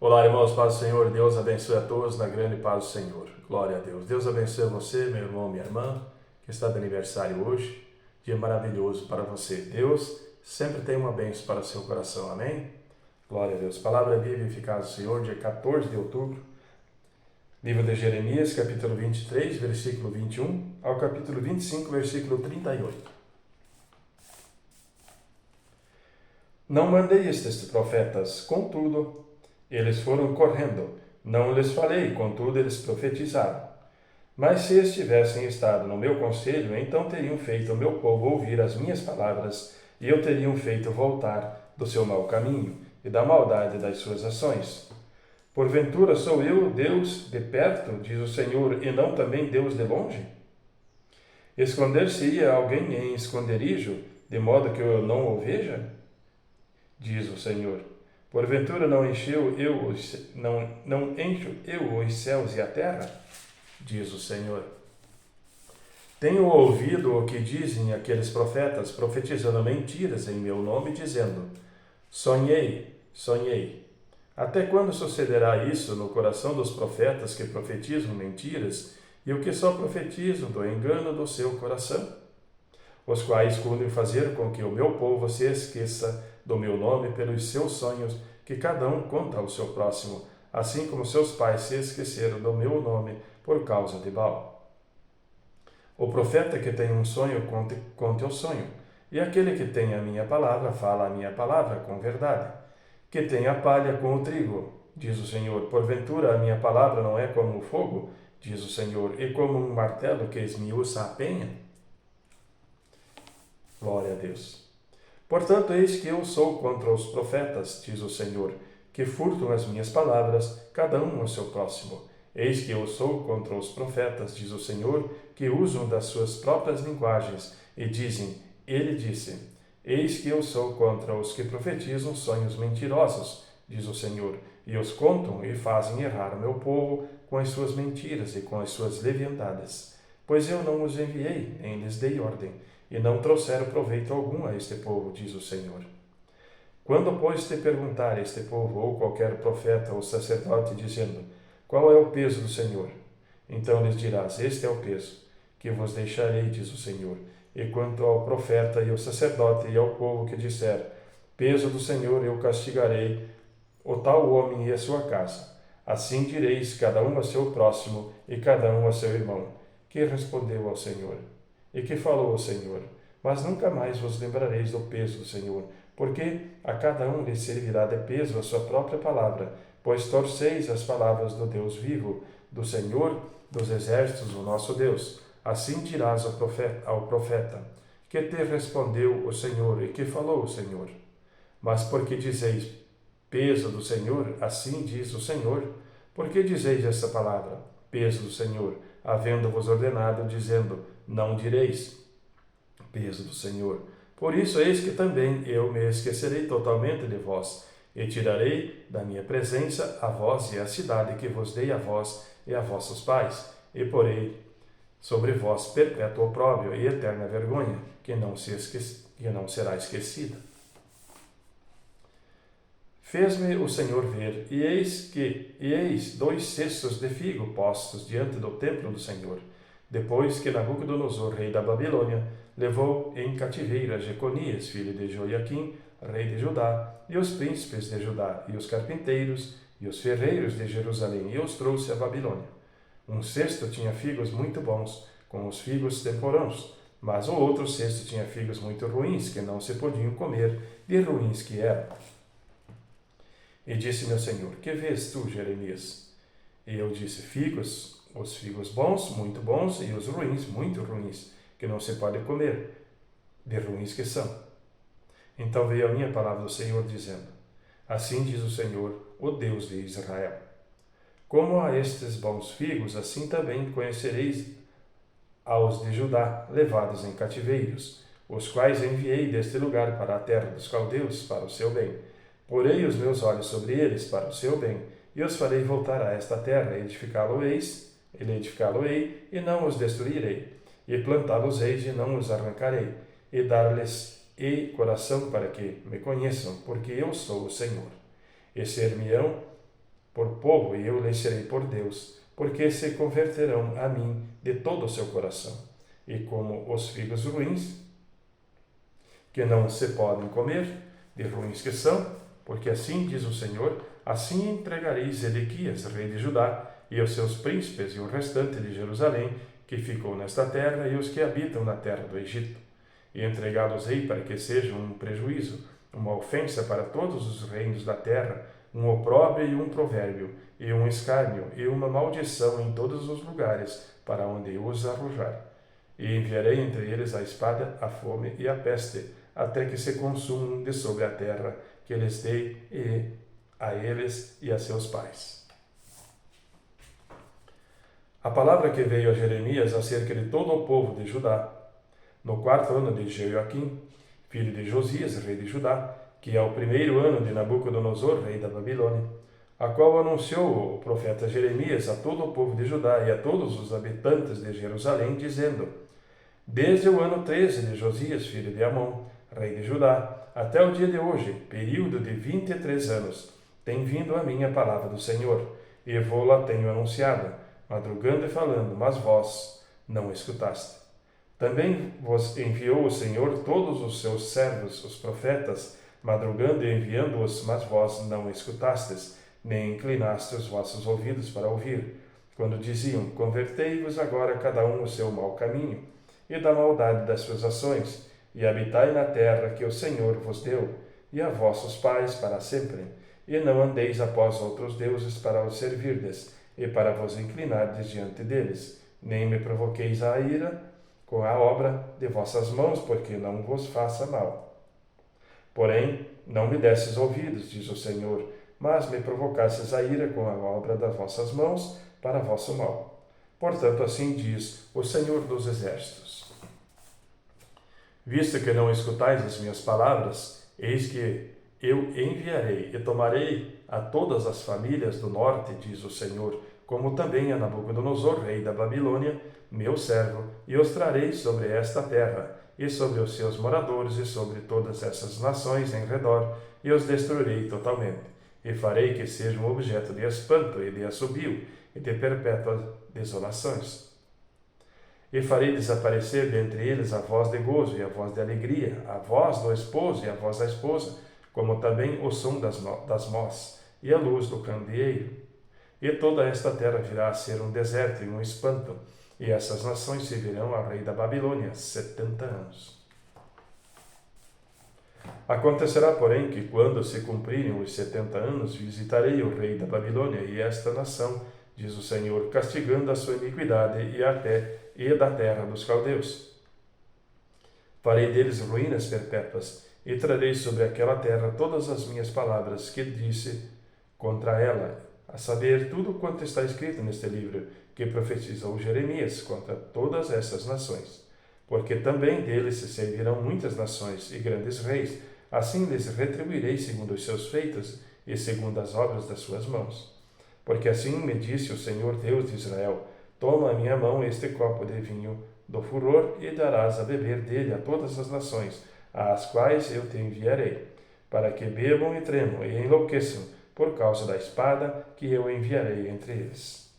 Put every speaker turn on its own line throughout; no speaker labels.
Olá, irmãos, paz do Senhor. Deus abençoe a todos na grande paz do Senhor. Glória a Deus. Deus abençoe você, meu irmão, minha irmã, que está de aniversário hoje. Dia maravilhoso para você. Deus sempre tem uma bênção para o seu coração. Amém? Glória a Deus. Palavra viva e eficaz do Senhor, dia 14 de outubro. Livro de Jeremias, capítulo 23, versículo 21, ao capítulo 25, versículo 38. Não mandei estes profetas, contudo, eles foram correndo. Não lhes falei, contudo, eles profetizaram. Mas se eles tivessem estado no meu conselho, então teriam feito o meu povo ouvir as minhas palavras, e eu teriam feito voltar do seu mau caminho e da maldade das suas ações. Porventura sou eu Deus de perto, diz o Senhor, e não também Deus de longe? Esconder-se-ia alguém em esconderijo, de modo que eu não o veja? Diz o Senhor. Porventura não encho eu os céus e a terra? Diz o Senhor. Tenho ouvido o que dizem aqueles profetas, profetizando mentiras em meu nome, dizendo: sonhei, sonhei. Até quando sucederá isso no coração dos profetas que profetizam mentiras e o que só profetizam do engano do seu coração? Os quais cuidam fazer com que o meu povo se esqueça do meu nome pelos seus sonhos, que cada um conta ao seu próximo, assim como seus pais se esqueceram do meu nome por causa de Baal. O profeta que tem um sonho, conte o sonho, e aquele que tem a minha palavra, fala a minha palavra com verdade. Que tem a palha com o trigo, diz o Senhor. Porventura a minha palavra não é como o fogo, diz o Senhor, e como um martelo que esmiuça a penha? Glória a Deus. Portanto, eis que eu sou contra os profetas, diz o Senhor, que furtam as minhas palavras, cada um ao seu próximo. Eis que eu sou contra os profetas, diz o Senhor, que usam das suas próprias linguagens e dizem: ele disse. Eis que eu sou contra os que profetizam sonhos mentirosos, diz o Senhor, e os contam e fazem errar o meu povo com as suas mentiras e com as suas leviandades. Pois eu não os enviei, nem lhes dei ordem, e não trouxeram proveito algum a este povo, diz o Senhor. Quando, pois, te perguntar este povo, ou qualquer profeta ou sacerdote, dizendo: qual é o peso do Senhor? Então lhes dirás: este é o peso, que vos deixarei, diz o Senhor. E quanto ao profeta e ao sacerdote e ao povo que disser: peso do Senhor, eu castigarei o tal homem e a sua casa. Assim direis cada um a seu próximo e cada um a seu irmão, que respondeu ao Senhor. E que falou o Senhor: mas nunca mais vos lembrareis do peso do Senhor, porque a cada um lhe servirá de peso a sua própria palavra, pois torceis as palavras do Deus vivo, do Senhor dos exércitos, o nosso Deus. Assim dirás ao profeta: que te respondeu o Senhor e que falou o Senhor? Mas porque dizeis: peso do Senhor, assim diz o Senhor, porque dizeis essa palavra: peso do Senhor, havendo-vos ordenado, dizendo: não direis peso do Senhor. Por isso, eis que também eu me esquecerei totalmente de vós, e tirarei da minha presença a vós e a cidade que vos dei a vós e a vossos pais, e porei sobre vós perpétuo opróbrio e eterna vergonha, que não será esquecida. Fez-me o Senhor ver, e eis 2 cestos de figo postos diante do templo do Senhor, depois que Nabucodonosor, rei da Babilônia, levou em cativeiro a Jeconias, filho de Joiaquim, rei de Judá, e os príncipes de Judá, e os carpinteiros, e os ferreiros de Jerusalém, e os trouxe à Babilônia. Um cesto tinha figos muito bons, com os figos temporãos, mas o outro cesto tinha figos muito ruins, que não se podiam comer, de ruins que eram. E disse meu Senhor: que vês tu, Jeremias? E eu disse: figos, os figos bons, muito bons, e os ruins, muito ruins, que não se pode comer, de ruins que são. Então veio a minha palavra do Senhor, dizendo: assim diz o Senhor, o Deus de Israel: como a estes bons figos, assim também conhecereis aos de Judá, levados em cativeiros, os quais enviei deste lugar para a terra dos caldeus, para o seu bem. Porei os meus olhos sobre eles para o seu bem, e os farei voltar a esta terra, edificá-lo-ei, e não os destruirei, e plantá-los-eis, e não os arrancarei, e dar-lhes-ei coração para que me conheçam, porque eu sou o Senhor. E ser-me-ão por povo e eu lhes serei por Deus, porque se converterão a mim de todo o seu coração. E como os figos ruins, que não se podem comer, de ruins que são, porque assim diz o Senhor, assim entregarei Zedequias, rei de Judá, e os seus príncipes e o restante de Jerusalém, que ficou nesta terra, e os que habitam na terra do Egito. E entregá-los-ei para que sejam um prejuízo, uma ofensa para todos os reinos da terra, um opróbrio e um provérbio, e um escárnio e uma maldição em todos os lugares para onde eu os arrojar. E enviarei entre eles a espada, a fome e a peste, até que se consumam de sobre a terra que lhes dei a eles e a seus pais. A palavra que veio a Jeremias acerca de todo o povo de Judá, no 4º ano de Jeoaquim, filho de Josias, rei de Judá, que é o 1º ano de Nabucodonosor, rei da Babilônia, a qual anunciou o profeta Jeremias a todo o povo de Judá e a todos os habitantes de Jerusalém, dizendo: Desde o ano 13 de Josias, filho de Amon, rei de Judá, até o dia de hoje, período de 23 anos, tem vindo a mim a palavra do Senhor, e vou-la tenho anunciado, madrugando e falando, mas vós não escutaste. Também vos enviou o Senhor todos os seus servos, os profetas, madrugando e enviando-os, mas vós não escutastes, nem inclinastes os vossos ouvidos para ouvir, quando diziam, convertei-vos agora cada um o seu mau caminho, e da maldade das suas ações, e habitai na terra que o Senhor vos deu, e a vossos pais para sempre, e não andeis após outros deuses para os servirdes, e para vos inclinardes diante deles, nem me provoqueis a ira com a obra de vossas mãos, porque não vos faça mal. Porém, não me desses ouvidos, diz o Senhor, mas me provocasses a ira com a obra das vossas mãos, para vosso mal. Portanto, assim diz o Senhor dos Exércitos. Visto que não escutais as minhas palavras, eis que eu enviarei e tomarei a todas as famílias do norte, diz o Senhor, como também a Nabucodonosor, rei da Babilônia, meu servo, e os trarei sobre esta terra, e sobre os seus moradores, e sobre todas essas nações em redor, e os destruirei totalmente, e farei que sejam objeto de espanto e de assobio, e de perpétuas desolações. E farei desaparecer dentre eles a voz de gozo e a voz de alegria, a voz do esposo e a voz da esposa, como também o som das mós e a luz do candeeiro. E toda esta terra virá a ser um deserto e um espanto, e essas nações servirão ao rei da Babilônia 70 anos. Acontecerá, porém, que quando se cumprirem os 70 anos, visitarei o rei da Babilônia e esta nação, diz o Senhor, castigando a sua iniquidade e da terra dos caldeus. Farei deles ruínas perpétuas, e trarei sobre aquela terra todas as minhas palavras que disse contra ela, a saber, tudo quanto está escrito neste livro, que profetizou Jeremias contra todas essas nações. Porque também deles se servirão muitas nações e grandes reis, assim lhes retribuirei segundo os seus feitos e segundo as obras das suas mãos. Porque assim me disse o Senhor Deus de Israel, toma a minha mão este copo de vinho do furor e darás a beber dele a todas as nações, às quais eu te enviarei, para que bebam e tremam e enlouqueçam, por causa da espada que eu enviarei entre eles.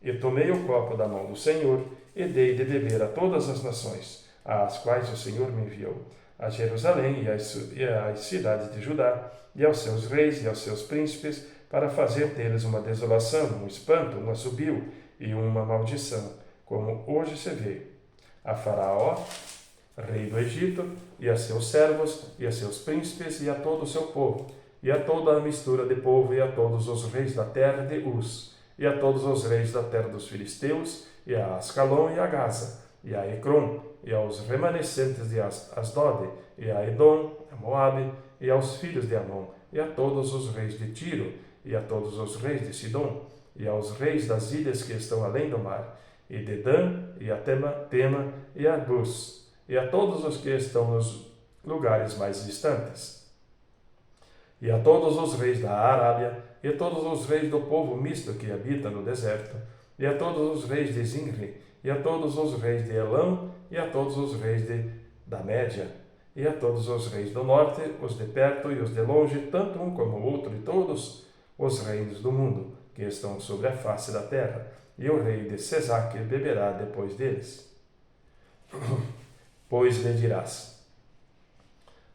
E tomei o copo da mão do Senhor, e dei de beber a todas as nações, às quais o Senhor me enviou, a Jerusalém e às cidades de Judá, e aos seus reis e aos seus príncipes, para fazer deles uma desolação, um espanto, um assobio e uma maldição, como hoje se vê. A Faraó, rei do Egito, e a seus servos, e a seus príncipes, e a todo o seu povo, e a toda a mistura de povo, e a todos os reis da terra de Uz, e a todos os reis da terra dos filisteus, e a Ascalon e a Gaza, e a Ecrom, e aos remanescentes de Asdod, e a Edom, a Moabe, e aos filhos de Amon, e a todos os reis de Tiro, e a todos os reis de Sidom, e aos reis das ilhas que estão além do mar, e de Dan, e a Tema, e a Bus, e a todos os que estão nos lugares mais distantes, e a todos os reis da Arábia, e a todos os reis do povo misto que habita no deserto, e a todos os reis de Zinri, e a todos os reis de Elão, e a todos os reis da Média, e a todos os reis do norte, os de perto e os de longe, tanto um como o outro, e todos os reinos do mundo, que estão sobre a face da terra, e o rei de Cesaque beberá depois deles. Pois lhe dirás: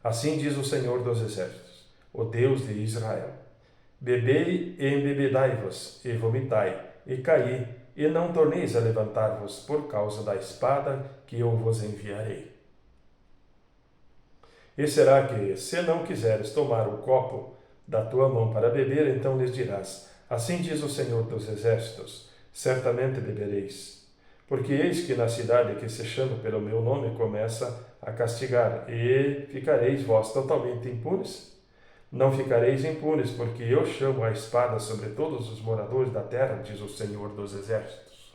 assim diz o Senhor dos Exércitos, o Deus de Israel: bebei e embebedai-vos, e vomitai, e caí, e não torneis a levantar-vos por causa da espada que eu vos enviarei. E será que, se não quiseres tomar o copo da tua mão para beber, então lhes dirás: assim diz o Senhor dos Exércitos, certamente bebereis. Porque eis que na cidade que se chama pelo meu nome começa a castigar, e ficareis vós totalmente impunes? Não ficareis impunes, porque eu chamo a espada sobre todos os moradores da terra, diz o Senhor dos Exércitos.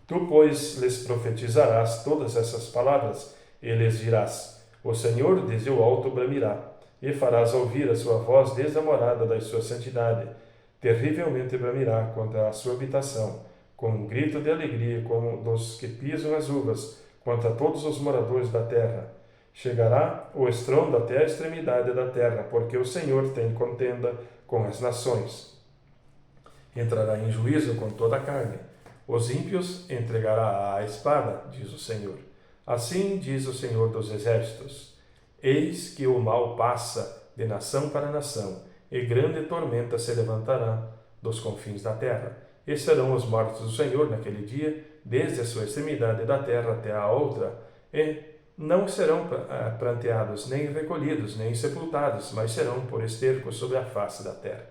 Tu, pois, lhes profetizarás todas essas palavras, e lhes dirás: o Senhor desde o alto bramirá, e farás ouvir a sua voz desde a morada da sua santidade. Terrivelmente bramirá contra a sua habitação, com um grito de alegria como dos que pisam as uvas, contra todos os moradores da terra. Chegará o estrondo até a extremidade da terra, porque o Senhor tem contenda com as nações. Entrará em juízo com toda a carne. Os ímpios entregará à espada, diz o Senhor. Assim diz o Senhor dos Exércitos: eis que o mal passa de nação para nação, e grande tormenta se levantará dos confins da terra. E serão os mortos do Senhor naquele dia, desde a sua extremidade da terra até a outra, e não serão pranteados, nem recolhidos, nem sepultados, mas serão por esterco sobre a face da terra.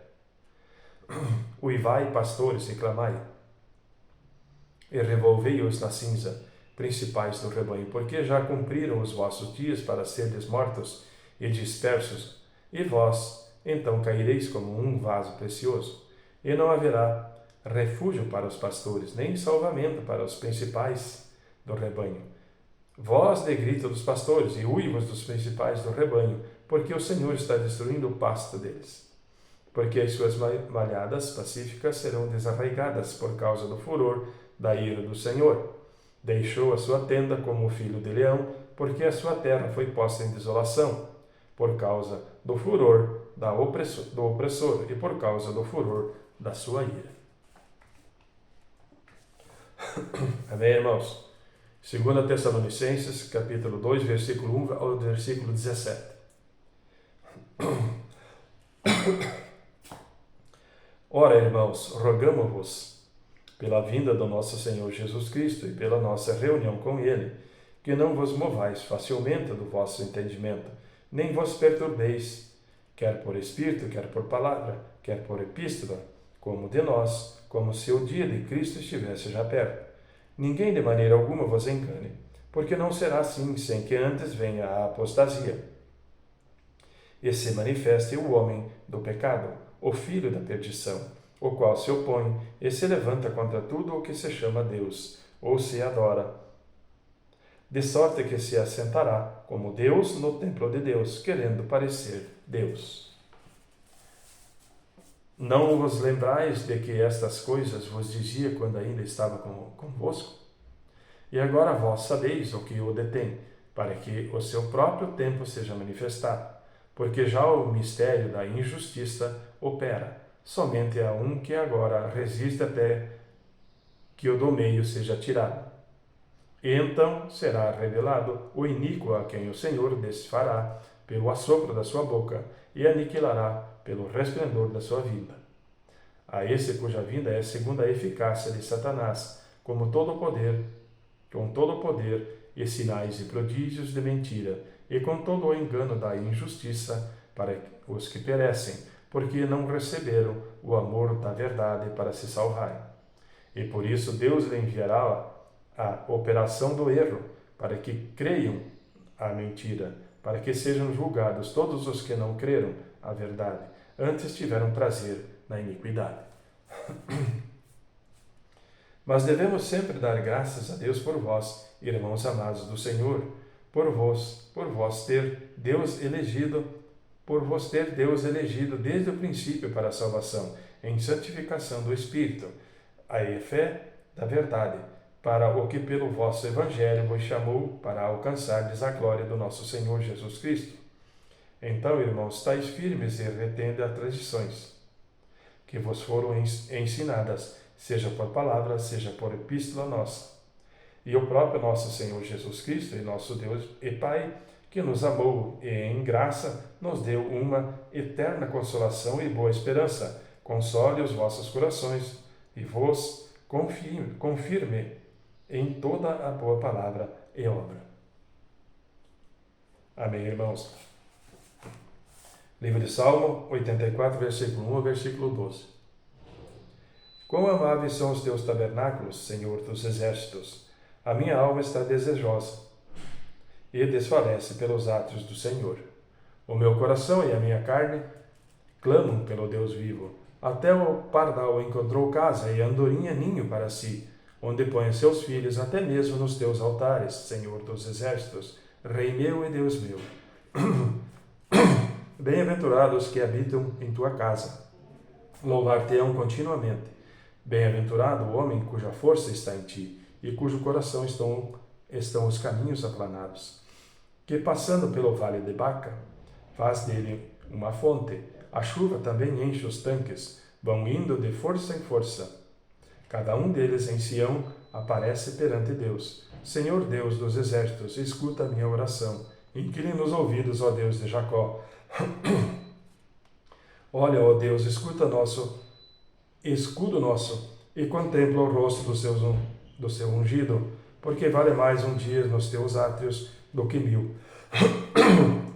Uivai, pastores, e clamai, e revolvei-os na cinza, principais do rebanho, porque já cumpriram os vossos dias para serdes mortos e dispersos, e vós então caireis como um vaso precioso, e não haverá refúgio para os pastores, nem salvamento para os principais do rebanho. Voz de grito dos pastores e uivos dos principais do rebanho, porque o Senhor está destruindo o pasto deles. Porque as suas malhadas pacíficas serão desarraigadas por causa do furor da ira do Senhor. Deixou a sua tenda como o filho de leão, porque a sua terra foi posta em desolação, por causa do furor do opressor e por causa do furor da sua ira. Amém, irmãos? 2 Tessalonicenses, capítulo 2, versículo 1 ao versículo 17. Ora, irmãos, rogamo-vos, pela vinda do nosso Senhor Jesus Cristo e pela nossa reunião com Ele, que não vos movais facilmente do vosso entendimento, nem vos perturbeis, quer por espírito, quer por palavra, quer por epístola, como de nós, como se o dia de Cristo estivesse já perto. Ninguém de maneira alguma vos engane, porque não será assim sem que antes venha a apostasia e se manifeste o homem do pecado, o filho da perdição, o qual se opõe e se levanta contra tudo o que se chama Deus, ou se adora, de sorte que se assentará como Deus no templo de Deus, querendo parecer Deus. Não vos lembrais de que estas coisas vos dizia quando ainda estava convosco? E agora vós sabeis o que o detém, para que o seu próprio tempo seja manifestado, porque já o mistério da injustiça opera. Somente há um que agora resiste até que o do meio seja tirado. E então será revelado o iníquo a quem o Senhor desfará pelo assopro da sua boca e aniquilará pelo resplendor da sua vinda. A esse cuja vinda é segundo a eficácia de Satanás, com todo o poder e sinais e prodígios de mentira, e com todo o engano da injustiça para os que perecem, porque não receberam o amor da verdade para se salvarem. E por isso Deus lhe enviará a operação do erro, para que creiam a mentira, para que sejam julgados todos os que não creram a verdade, antes tiveram prazer na iniquidade. Mas devemos sempre dar graças a Deus por vós, irmãos amados do Senhor, por vós ter Deus elegido desde o princípio para a salvação, em santificação do Espírito, a fé da verdade, para o que pelo vosso Evangelho vos chamou para alcançardes a glória do nosso Senhor Jesus Cristo. Então, irmãos, estáis firmes e retende as tradições que vos foram ensinadas, seja por palavra, seja por epístola nossa. E o próprio nosso Senhor Jesus Cristo, e nosso Deus e Pai, que nos amou e em graça nos deu uma eterna consolação e boa esperança, console os vossos corações e vos confirme em toda a boa palavra e obra. Amém, irmãos. Livro de Salmo 84, versículo 1 ao versículo 12. Quão amáveis são os teus tabernáculos, Senhor dos exércitos! A minha alma está desejosa e desfalece pelos átrios do Senhor. O meu coração e a minha carne clamam pelo Deus vivo. Até o pardal encontrou casa e a andorinha ninho para si, onde põe seus filhos até mesmo nos teus altares, Senhor dos exércitos, Rei meu e Deus meu. Bem-aventurados que habitam em tua casa, louvar-te-ão continuamente. Bem-aventurado o homem cuja força está em ti, e cujo coração estão os caminhos aplanados, que passando pelo vale de Baca, faz dele uma fonte. A chuva também enche os tanques, vão indo de força em força. Cada um deles em Sião aparece perante Deus. Senhor Deus dos exércitos, escuta a minha oração. Incline os ouvidos, ó Deus de Jacó. Olha, ó Deus, escuta escudo nosso, e contempla o rosto do seu ungido, porque vale mais um dia nos teus átrios do que 1000.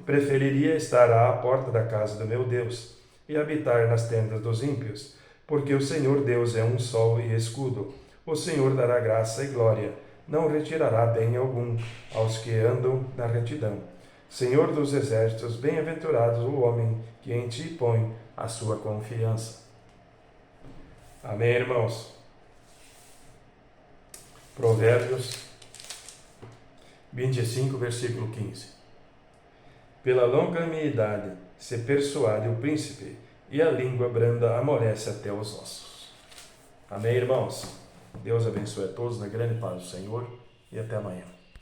Preferiria estar à porta da casa do meu Deus e habitar nas tendas dos ímpios, porque o Senhor Deus é um sol e escudo. O Senhor dará graça e glória, não retirará bem algum aos que andam na retidão. Senhor dos exércitos, bem-aventurado o homem que em ti põe a sua confiança. Amém, irmãos? Provérbios 25, versículo 15. Pela longanimidade se persuade o príncipe, e a língua branda amolece até os ossos. Amém, irmãos? Deus abençoe a todos na grande paz do Senhor, e até amanhã.